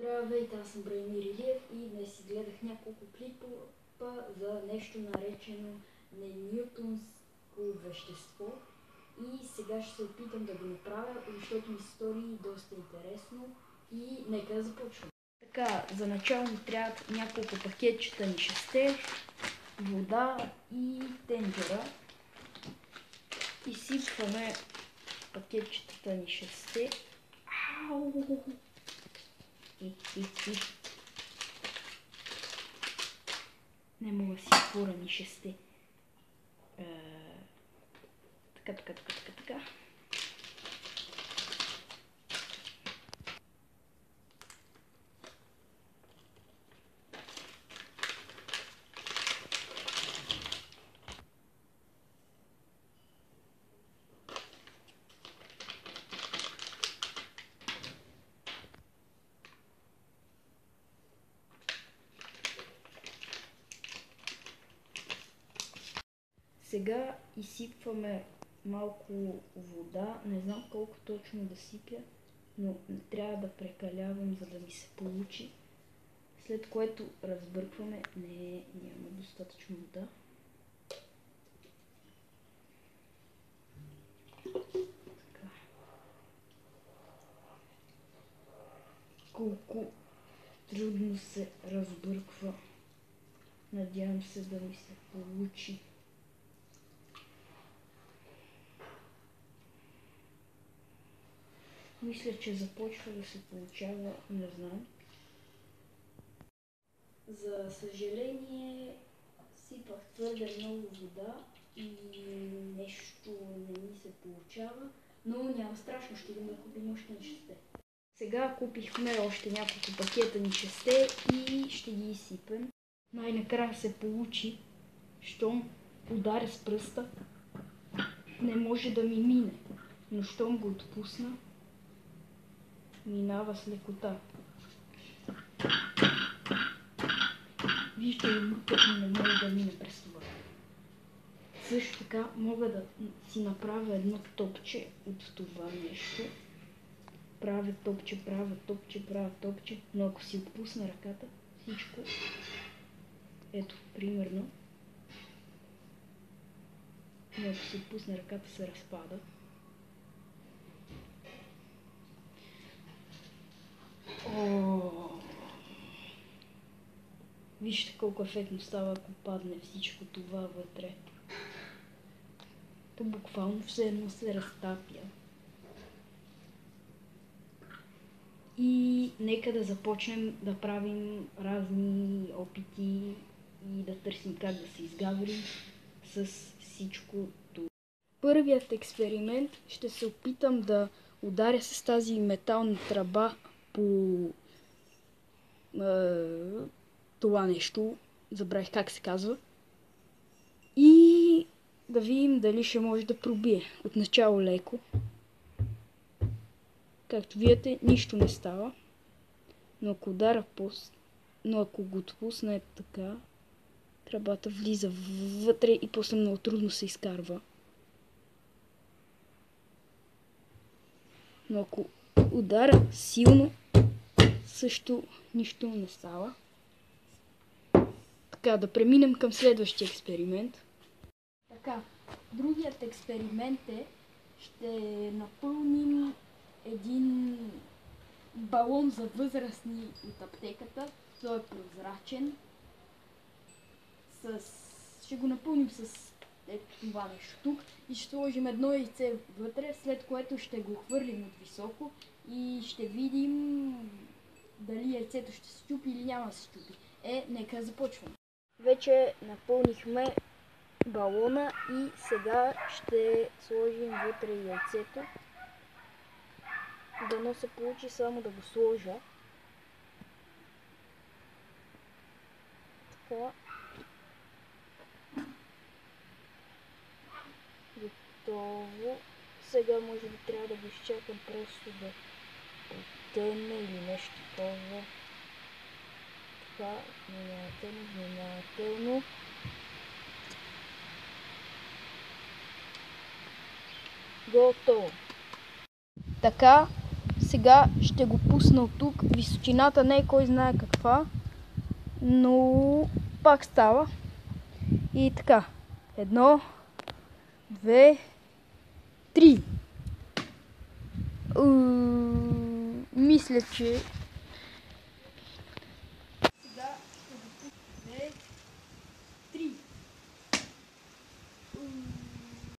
Здравейте, аз съм Бранимир Илиев и днес изгледах няколко клипа за нещо наречено ненютонско вещество и сега ще се опитам да го направя, защото ми се стори доста интересно и нека да започвам. Така, за начало ми трябват няколко пакетчета ни шесте, вода и тенджера. Изсипваме пакетчетата ни шесте. Ау! Не мога да си отворя ни шесте. Така. Сега изсипваме малко вода, не знам колко точно да сипя, но не трябва да прекалявам, за да ми се получи. След което разбъркваме, няма достатъчно вода. Така. Колко трудно се разбърква. Надявам се да ми се получи. Мисля, че започва да се получава, не знам. За съжаление, сипах твърде много вода и нещо не ми се получава, но няма страшно, ще го купим още на шесте. Сега купихме още няколко пакета ни шесте и ще ги изсипем. Най-накрая се получи, щом ударя с пръста, не може да ми мине, но щом го отпусна, минава с лекота. Вижте, лукът ми не може да мине през това. Също така мога да си направя едно топче от това нещо. Правя топче, но ако си отпусна ръката, всичко, ето, примерно, но ако си отпусна ръката, се разпада. Вижте колко ефектно става, ако падне всичко това вътре. То буквално все едно се разтапя. И нека да започнем да правим разни опити и да търсим как да се изгаврим с всичко това. Първият експеримент ще се опитам да ударя с тази метална тръба по това нещо, забравих как се казва, и да видим дали ще може да пробие. Отначало леко. Както видите, нищо не става, но ако го отпусна е така, тръбата влиза вътре и после много трудно се изкарва. Но ако ударя силно, също нищо не става. Така, да преминем към следващия експеримент. Така, другият експеримент ще напълним един балон за възрастни от аптеката. Той е прозрачен. Ще го напълним с това нещо тук и ще сложим едно яйце вътре, след което ще го хвърлим от високо и ще видим дали яйцето ще се счупи или няма да се счупи. Нека започваме. Вече напълнихме балона и сега ще сложим вътре яйцето. Дано се получи, само да го сложа. Така. Готово. Сега може би трябва да го изчакам просто да потъне или нещо такова. Така, внимателно. Готово. Така, Сега ще го пусна от тук. Височината не е кой знае каква, но пак става. И така. 1, 2, 3. Мисля, че сега ще го пусна.